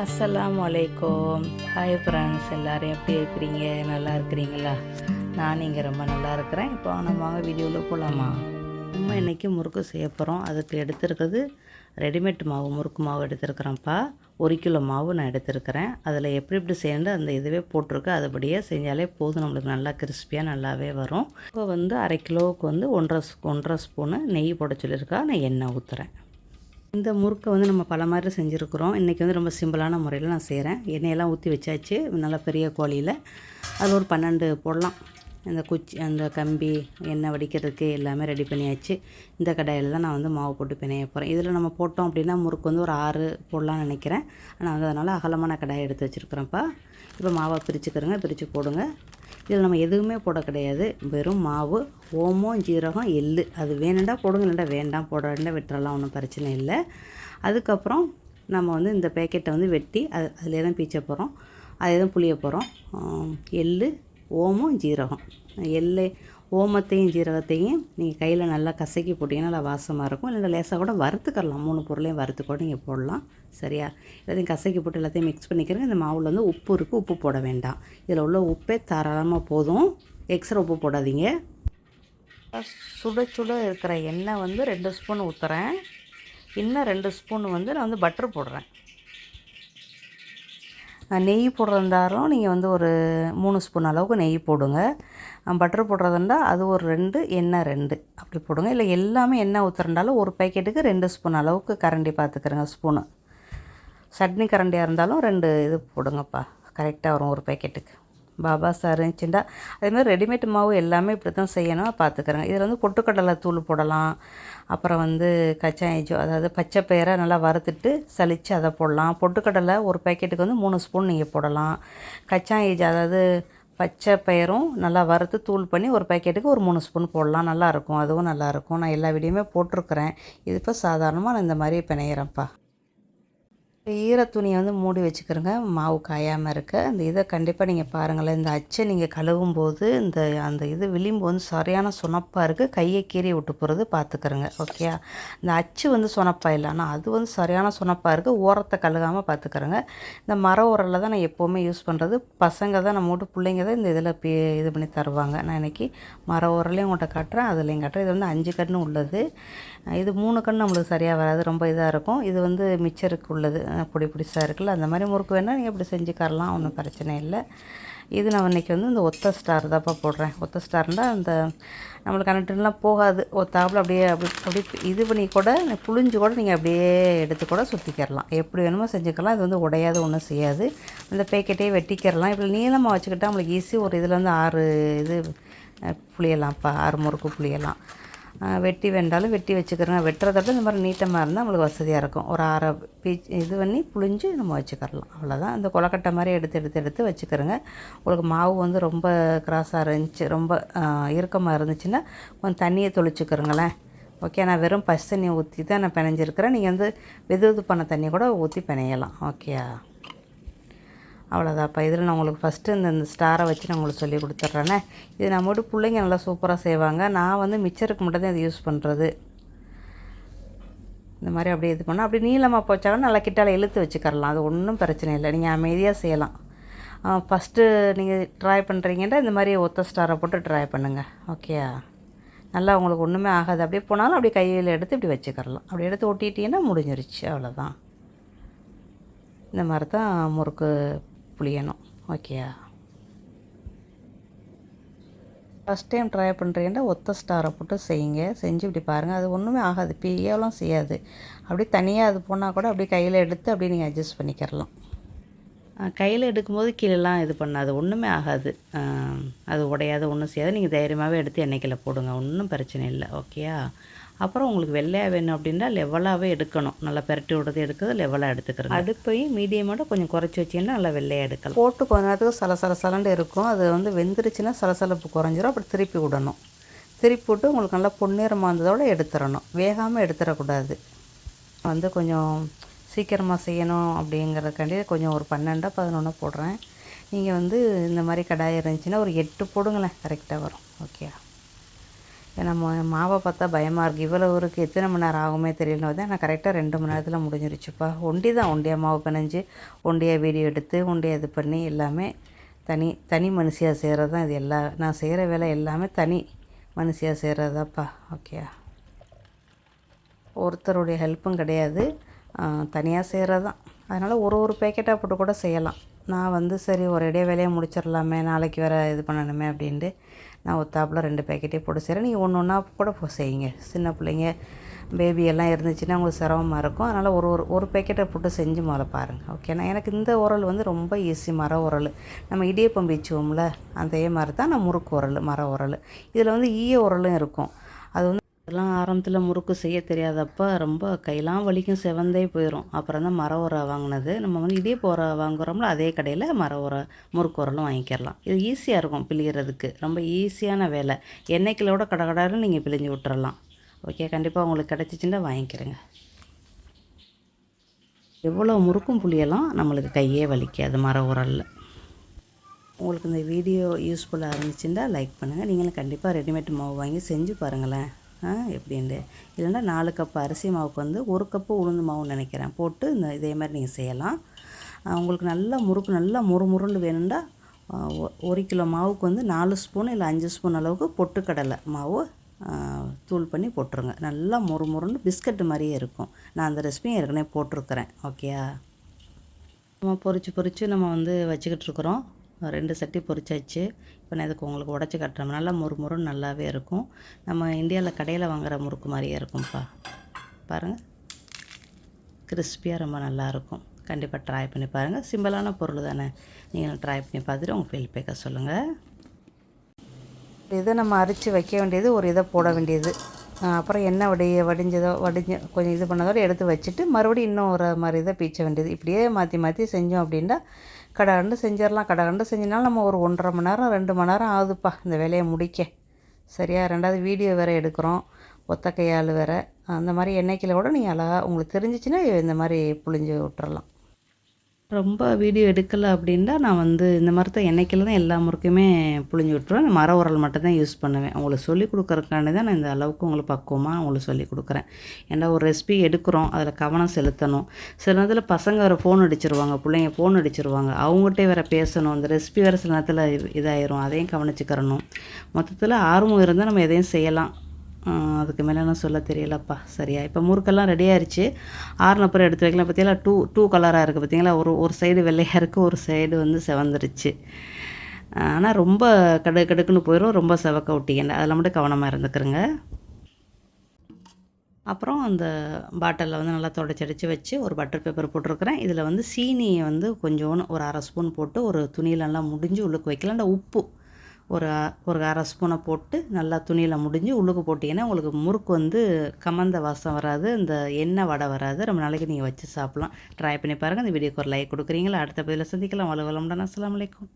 அஸ்ஸலாமு அலைக்கும். Hi friends, எல்லோரும் எப்படி இருக்கிறீங்க? நல்லா இருக்கிறீங்களா? நான் இங்கே ரொம்ப நல்லா இருக்கிறேன். இப்போ நம்ம வீடியோவில் போகலாமா? நம்ம இன்றைக்கி முறுக்கு செய்ய போகிறோம். அதுக்கு எடுத்துருக்கிறது ரெடிமேட் மாவு, முறுக்கு மாவு எடுத்துருக்குறேன்ப்பா. 1 கிலோ மாவு நான் எடுத்துருக்கிறேன். அதில் எப்படி எப்படி செய்யணும் அந்த இதுவே போட்டிருக்கு. அதுபடியே செஞ்சாலே போதும், நம்மளுக்கு நல்லா கிறிஸ்பியாக நல்லாவே வரும். இப்போ அரை கிலோவுக்கு 1.5 ஸ்பூனு நெய் போட சொல்லியிருக்கா. நான் எண்ணெய் ஊற்றுறேன். இந்த முறுக்கை நம்ம பல மாதிரி செஞ்சுருக்குறோம். இன்றைக்கி ரொம்ப சிம்பிளான முறையில் நான் செய்கிறேன். எண்ணெயெல்லாம் ஊற்றி வச்சாச்சு. நல்லா பெரிய கோழியில் அதில் ஒரு 12 போடலாம். இந்த குச்சி, அந்த கம்பி, எண்ணெய் வடிக்கிறதுக்கு எல்லாமே ரெடி பண்ணியாச்சு. இந்த கடாயில் தான் நான் மாவு போட்டு பிணைய போகிறேன். இதில் நம்ம போட்டோம் அப்படின்னா முறுக்கு ஒரு 6 போடலான்னு நினைக்கிறேன். ஆனால் அதனால் அகலமான கடாயை எடுத்து வச்சுருக்குறேன்ப்பா. இப்போ மாவை பிரிச்சுக்கிறேங்க, பிரித்து போடுங்க. இதில் நம்ம எதுவுமே போட கிடையாது. வெறும் மாவு, ஓமம், ஜீரகம், எள்ளு. அது வேணுண்டா போடுங்க, இல்லைண்டா வேண்டாம், போடுறா விட்டுறலாம், ஒன்றும் பிரச்சனை இல்லை. அதுக்கப்புறம் நம்ம இந்த பேக்கெட்டை வெட்டி அதிலே தான் பீச்ச போகிறோம். அதே தான் புளிய போகிறோம். எள்ளு, ஓமம், ஜீரகம். ஓமத்தையும் ஜீரகத்தையும் நீங்கள் கையில் நல்லா கசக்கி போட்டிங்கன்னா நல்லா வாசமாக இருக்கும். இல்லைன்னா லேசாக கூட வறுத்துக்கலாம். 3 பொருளையும் வறுத்து கூட நீங்கள் போடலாம். சரியா? எல்லாத்தையும் கசக்கி போட்டு எல்லாத்தையும் மிக்ஸ் பண்ணிக்கிறேங்க. இந்த மாவில் உப்பு இருக்குது, உப்பு போட வேண்டாம். இதில் உள்ள உப்பே தாராளமாக போதும். எக்ஸ்ட்ரா உப்பு போடாதீங்க. சுட சுட இருக்கிற எண்ணெய் 2 ஸ்பூன் ஊற்றுறேன். இன்னும் 2 ஸ்பூன் நான் பட்டர் போடுறேன். நெய் போடுறதாலும் நீங்கள் ஒரு 3 ஸ்பூன் அளவுக்கு நெய் போடுங்க. பட்டர் போடுறதுண்டா அது ஒரு 2, எண்ணெய் 2 அப்படி போடுங்க. இல்லை எல்லாமே எண்ணெய் ஊற்றுறதாலும் ஒரு பேக்கெட்டுக்கு 2 ஸ்பூன் அளவுக்கு கரண்டி பார்த்துக்கிறேங்க. ஸ்பூனு சட்னி கரண்டியாக இருந்தாலும் 2 இது போடுங்கப்பா, கரெக்டாக வரும் ஒரு பேக்கெட்டுக்கு. பாபா சார் இருந்துச்சுண்டா அதேமாதிரி ரெடிமேட் மாவு எல்லாமே இப்படி தான் செய்யணும், பார்த்துக்கிறேங்க. இதில் பொட்டுக்கடலை தூள் போடலாம். அப்புறம் கச்சாயஜோ, அதாவது பச்சை பயிரை நல்லா வறுத்துட்டு சலித்து அதை போடலாம். பொட்டுக்கடலை ஒரு பேக்கெட்டுக்கு 3 ஸ்பூன் நீங்கள் போடலாம். கச்சாயஜோ, அதாவது பச்சை பயிரும் நல்லா வறுத்து தூள் பண்ணி ஒரு பேக்கெட்டுக்கு ஒரு 3 ஸ்பூன் போடலாம். நல்லாயிருக்கும், அதுவும் நல்லாயிருக்கும். நான் எல்லா வீடியோமே போட்டிருக்கிறேன். இது இப்போ சாதாரணமாக நான் இந்த மாதிரி பிணையிறேன்ப்பா. ஈர துணியை மூடி வச்சுக்கிறோங்க, மாவு காயாமல் இருக்க. அந்த இதை கண்டிப்பாக நீங்கள் பாருங்களேன். இந்த அச்சை நீங்கள் கழுவும்போது அந்த இது விளிம்பு சரியான சுனப்பாக இருக்குது. கையை கீறி விட்டு போகிறது பார்த்துக்கிறோங்க. ஓகே, இந்த அச்சு சுனப்பாக இல்லை, ஆனால் அது சரியான சுனப்பாக இருக்குது. ஓரத்தை கழுகாமல் பார்த்துக்கிறோங்க. இந்த மர உரலில் தான் நான் எப்போவுமே யூஸ் பண்ணுறது. பசங்க தான், நம்ம வீட்டு பிள்ளைங்க தான் இந்த இதில் இது பண்ணி தருவாங்க. நான் இன்றைக்கி மர உரலையும் உங்கள்கிட்ட காட்டுறேன், அதுலேயும் காட்டுறேன். இது 5 கன்று உள்ளது. இது 3 கன்று நம்மளுக்கு சரியாக வராது, ரொம்ப இதாக இருக்கும். இது மிச்சருக்கு உள்ளது, பொடி பிடிசாக இருக்குல்ல. அந்த மாதிரி முறுக்கு வேணால் நீங்கள் இப்படி செஞ்சுக்கரலாம், ஒன்றும் பிரச்சனை இல்லை. இது நான் இன்றைக்கி இந்த ஒத்த ஸ்டார் தான்ப்பா போடுறேன். ஒத்த ஸ்டார்னால் அந்த நம்மளுக்கு கனெக்டெலாம் போகாது. ஒத்தாப்பில் அப்படியே அப்படி இது பண்ணி கூட புழிஞ்சு கூட நீங்கள் அப்படியே எடுத்து கூட சுற்றிக்கிறலாம். எப்படி வேணுமோ செஞ்சுக்கலாம். இது உடையாது, ஒன்றும் செய்யாது. அந்த பேக்கெட்டையே வெட்டிக்கிறலாம். இப்படி நீளமாக வச்சுக்கிட்டால் நம்மளுக்கு ஈஸி. ஒரு இதில் 6 இது புளியலாம்ப்பா, 6 முறுக்கு புளியலாம். வெட்டி வேண்டாலும் வெட்டி வச்சுக்கிறேங்க. வெட்டுறதோட இந்த மாதிரி நீட்டமாக இருந்தால் நம்மளுக்கு வசதியாக இருக்கும். ஒரு 6 பீச் இது பண்ணி புழிஞ்சு நம்ம வச்சுக்கிறலாம். அவ்வளோதான். இந்த கொலக்கட்டை மாதிரி எடுத்து வச்சுக்கிறோங்க. உங்களுக்கு மாவு ரொம்ப கிராஸாக இருந்துச்சு, ரொம்ப இறுக்கமாக இருந்துச்சுன்னா கொஞ்சம் தண்ணியை தொளிச்சுக்கிறோங்களேன். ஓகே, நான் வெறும் பச்சை தண்ணியை ஊற்றி தான் நான் பிணைஞ்சிருக்கிறேன். நீங்கள் வெது பண்ண தண்ணி கூட ஊற்றி பிணையலாம். ஓகே, அவ்வளோதான்ப்பா. இதில் நான் உங்களுக்கு ஃபஸ்ட்டு இந்த ஸ்டாரை வச்சு நான் உங்களுக்கு சொல்லி கொடுத்துட்றேனே. இது நம்ம வீட்டு பிள்ளைங்க நல்லா சூப்பராக செய்வாங்க. நான் மிச்சருக்கு மட்டும் தான் இது யூஸ் பண்ணுறது. இந்த மாதிரி அப்படியே இது பண்ணால் அப்படி நீளமாக போச்சாலும் நல்லா கிட்டால் இழுத்து வச்சுக்கரலாம். அது ஒன்றும் பிரச்சனை இல்லை, நீங்கள் அமைதியாக செய்யலாம். ஃபஸ்ட்டு நீங்கள் ட்ரை பண்ணுறீங்கன்னா இந்த மாதிரி ஒத்த ஸ்டாரை போட்டு ட்ரை பண்ணுங்கள். ஓகே, நல்லா உங்களுக்கு ஒன்றுமே ஆகாது. அப்படியே போனாலும் அப்படியே கையில் எடுத்து இப்படி வச்சுக்கரலாம். அப்படி எடுத்து ஒட்டிட்டீங்கன்னா முடிஞ்சிருச்சு, அவ்வளோதான். இந்த மாதிரி தான் முறுக்கு புளியணும். ஓகே, ஃபஸ்ட் டைம் ட்ரை பண்ணுறீங்கன்னா ஒத்த ஸ்டாரை போட்டு செய்யுங்க. செஞ்சு இப்படி பாருங்கள். அது ஒன்றுமே ஆகாது, பியெல்லாம் செய்யாது. அப்படியே தனியாக அது போனால் கூட அப்படியே கையில் எடுத்து அப்படியே நீங்கள் அட்ஜஸ்ட் பண்ணிக்கிறலாம். கையில் எடுக்கும்போது கீழெல்லாம் இது பண்ணாது, ஒன்றுமே ஆகாது. அது உடையாது, ஒன்றும் செய்யாது. நீங்கள் தைரியமாகவே எடுத்து எண்ணெய்க்கில் போடுங்க, ஒன்றும் பிரச்சனை இல்லை. ஓகேயா? அப்புறம் உங்களுக்கு வெள்ளையாக வேணும் அப்படின்னா லெவலாகவே எடுக்கணும். நல்லா பெரட்டி விடுறது எடுக்கிறது லெவலாக எடுத்துக்கிறோம். அடுப்பையும் மீடியமோட கொஞ்சம் குறைச்சி வச்சிங்கன்னா நல்லா வெள்ளையாக எடுக்கலாம். போட்டு கொஞ்ச நேரத்துக்கு சலண்டு இருக்கும். அது வெந்துருச்சுன்னா சலசலப்பு குறைஞ்சிரும். அப்படி திருப்பி விடணும். திருப்பி விட்டு உங்களுக்கு நல்லா பொன்னிறமாக இருந்ததோடு எடுத்துடணும். வேகாமல் எடுத்துடக்கூடாது. கொஞ்சம் சீக்கிரமாக செய்யணும் அப்படிங்கிறதுக்காண்டி கொஞ்சம் ஒரு 12 11 போடுறேன். நீங்கள் இந்த மாதிரி கடாய் இருந்துச்சுன்னா ஒரு 8 போடுங்களேன், கரெக்டாக வரும். ஓகே, ஏன்னா மாவை பார்த்தா பயமாக இருக்குது. இவ்வளோ இருக்குது, எத்தனை மணி நேரம் ஆகுமே தெரியலன்னு பார்த்தா நான் கரெக்டாக 2 மணி நேரத்தில் முடிஞ்சிருச்சுப்பா. ஒண்டியாக மாவு பிணைஞ்சு, ஒண்டியாக வீடியோ எடுத்து, ஒண்டியாக இது பண்ணி எல்லாமே தனி மனுஷியாக செய்கிறது தான் இது. நான் செய்கிற வேலை எல்லாமே தனி மனுஷியாக செய்கிறதாப்பா. ஓகே, ஒருத்தருடைய ஹெல்ப்பும் கிடையாது, தனியாக செய்கிறது தான். அதனால் ஒரு பேக்கெட்டாக போட்டு கூட செய்யலாம். நான் சரி ஒரேடியாக வேலையை முடிச்சிடலாமே, நாளைக்கு வேறு இது பண்ணணுமே அப்படின்ட்டு நான் ஒத்தாப்பில் 2 பேக்கெட்டே போட்டு செய்கிறேன். நீங்கள் ஒன்றா கூட செய்யுங்க. சின்ன பிள்ளைங்க பேபி எல்லாம் இருந்துச்சுன்னா உங்களுக்கு சிரமமாக இருக்கும். அதனால் ஒரு பேக்கெட்டை போட்டு செஞ்சு முதல்ல பாருங்கள். ஓகேண்ணா. எனக்கு இந்த உரல் ரொம்ப ஈஸி. மர உரல், நம்ம இடியப்பம் பீச்சுவோம்ல அதே மாதிரி தான் நான் முறுக்கு உரல், மர உரல். இதில் ஈய உரலும் இருக்கும். அது அதெல்லாம் ஆரம்பத்தில் முறுக்கு செய்ய தெரியாதப்போ ரொம்ப கையெல்லாம் வலிக்கும், செவந்தே போயிடும். அப்புறம் தான் மர உரம் வாங்கினது. நம்ம இடியப்ப உரம் வாங்குகிறோம்ல அதே கடையில் மர உரம் முறுக்கு உரலும் வாங்கிக்கிறலாம். இது ஈஸியாக இருக்கும் பிழிகிறதுக்கு, ரொம்ப ஈஸியான வேலை. எண்ணெய் கிலோட கடகடான்னு நீங்கள் பிழிஞ்சு விட்டுறலாம். ஓகே, கண்டிப்பாக உங்களுக்கு கிடச்சிச்சின்னா வாங்கிக்கிறேங்க. எவ்வளோ முறுக்கும் புளியெல்லாம் நம்மளுக்கு கையே வலிக்காது மர உரலில். உங்களுக்கு இந்த வீடியோ யூஸ்ஃபுல்லாக இருந்துச்சுன்னா லைக் பண்ணுங்கள். நீங்களும் கண்டிப்பாக ரெடிமேட் மாவு வாங்கி செஞ்சு பாருங்களேன் எப்படின்ட்டு. இல்லைன்னா 4 கப்பு அரிசி மாவுக்கு 1 கப்பு உளுந்து மாவுன்னு நினைக்கிறேன் போட்டு இதே மாதிரி நீங்கள் செய்யலாம். உங்களுக்கு நல்லா முறுக்கு நல்லா முறுமுறுன்னு வேணும்னா 1 கிலோ மாவுக்கு 4 ஸ்பூன் இல்லை 5 ஸ்பூன் அளவுக்கு பொட்டுக்கடலை மாவு தூள் பண்ணி போட்டுருங்க. நல்லா முறுமுறுன்னு பிஸ்கட்டு மாதிரியே இருக்கும். நான் அந்த ரெசிபியும் ஏற்கனவே போட்டிருக்கிறேன். ஓகேயா, நம்ம பொரித்து நம்ம வச்சுக்கிட்டு இருக்கிறோம். 2 சட்டி பொரிச்சாச்சு. இப்போ நான் இதுக்கு உங்களுக்கு உடச்சி கட்டுறோம். நல்லா முறுமுறுன்னு நல்லாவே இருக்கும். நம்ம இந்தியாவில் கடையில் வாங்குகிற முறுக்கு மாதிரியே இருக்கும்ப்பா. பாருங்கள், கிறிஸ்பியாக ரொம்ப நல்லாயிருக்கும். கண்டிப்பாக ட்ரை பண்ணி பாருங்கள். சிம்பிளான பொருள் தானே. நீங்கள் ட்ரை பண்ணி பார்த்துட்டு உங்கள் ஃபீட்பேக்கை சொல்லுங்கள். இதை நம்ம அரித்து வைக்க வேண்டியது, ஒரு இதை போட வேண்டியது. அப்புறம் எண்ணெய் வடிஞ்சு கொஞ்சம் இது பண்ணதோடு எடுத்து வச்சுட்டு மறுபடியும் இன்னும் ஒரு மாதிரி இதை பீச்ச வேண்டியது. இப்படியே மாற்றி செஞ்சோம் அப்படின்னா கடகண்டு செஞ்சிடலாம். கடகண்டு செஞ்சினாலும் நம்ம ஒரு 1.5 மணி நேரம் 2 மணி நேரம் ஆகுதுப்பா இந்த வேலையை முடிக்க. சரியா, 2வது வீடியோ வேறு எடுக்கிறோம், ஒத்த கையால் வேறு. அந்த மாதிரி எண்ணெய்க்கில் கூட நீங்கள் அழகாக உங்களுக்கு தெரிஞ்சிச்சின்னா இந்த மாதிரி புழிஞ்சு விட்டுறலாம். ரொம்ப வீடியோ எடுக்கலை அப்படின்னா நான் இந்த மாதிரி தான் எண்ணெய்க்கில் தான் எல்லா முறுக்குமே புழிஞ்சு விட்டுருவேன். மர உரல் மட்டும் தான் யூஸ் பண்ணுவேன். உங்களுக்கு சொல்லிக் கொடுக்குறதுக்காண்டி தான் நான் இந்த அளவுக்கு உங்களுக்கு பக்குவமாக உங்களுக்கு சொல்லிக் கொடுக்குறேன். ஏன்னா ஒரு ரெசிபி எடுக்கிறோம், அதில் கவனம் செலுத்தணும். சில நேரத்தில் பசங்க வேறு ஃபோன் அடிச்சிருவாங்க, பிள்ளைங்க ஃபோன் அடிச்சிருவாங்க, அவங்ககிட்டே வேறு பேசணும். அந்த ரெசிபி வேறு சில நேரத்தில் இதாயிரும், அதையும் கவனிச்சுக்கிறணும். மொத்தத்தில் ஆர்வம் இருந்தால் நம்ம எதையும் செய்யலாம். அதுக்கு மேலே நான் சொல்ல தெரியலப்பா. சரியா, இப்போ முறுக்கெல்லாம் ரெடி ஆயிடுச்சு. ஆறுனப்புறம் எடுத்து வைக்கலாம். பார்த்தீங்களா, டூ கலராக இருக்குது. பார்த்தீங்களா, ஒரு சைடு வெள்ளையாக இருக்குது, ஒரு சைடு செவந்துருச்சு. ஆனால் ரொம்ப கடுக்குன்னு போயிடும், ரொம்ப செவக்க விட்டிங்க. அதில் மட்டும் கவனமாக இருந்துக்கிறேங்க. அப்புறம் அந்த பாட்டிலில் நல்லா தொடச்சடிச்சு வச்சு ஒரு பட்டர் பேப்பர் போட்டிருக்கிறேன். இதில் சீனியை கொஞ்சோன்னு ஒரு 1/2 ஸ்பூன் போட்டு ஒரு துணியில் நல்லா முடிஞ்சு உள்ளுக்கு வைக்கலாம்டா. உப்பு ஒரு 1/2 ஸ்பூனை போட்டு நல்லா துணியில் முடிஞ்சு உள்ளுக்கு போட்டிங்கன்னா உங்களுக்கு முறுக்கு கமந்த வாசம் வராது, இந்த எண்ணெய் வடை வராது. ரொம்ப நாளைக்கு நீங்கள் வச்சு சாப்பிட்லாம். ட்ரை பண்ணி பாருங்கள். இந்த வீடியோக்கு ஒரு லைக் கொடுக்குறீங்களா? அடுத்த பதிவில் சந்திக்கலாம். வளவளம்டா. அஸ்ஸலாமு அலைக்கும்.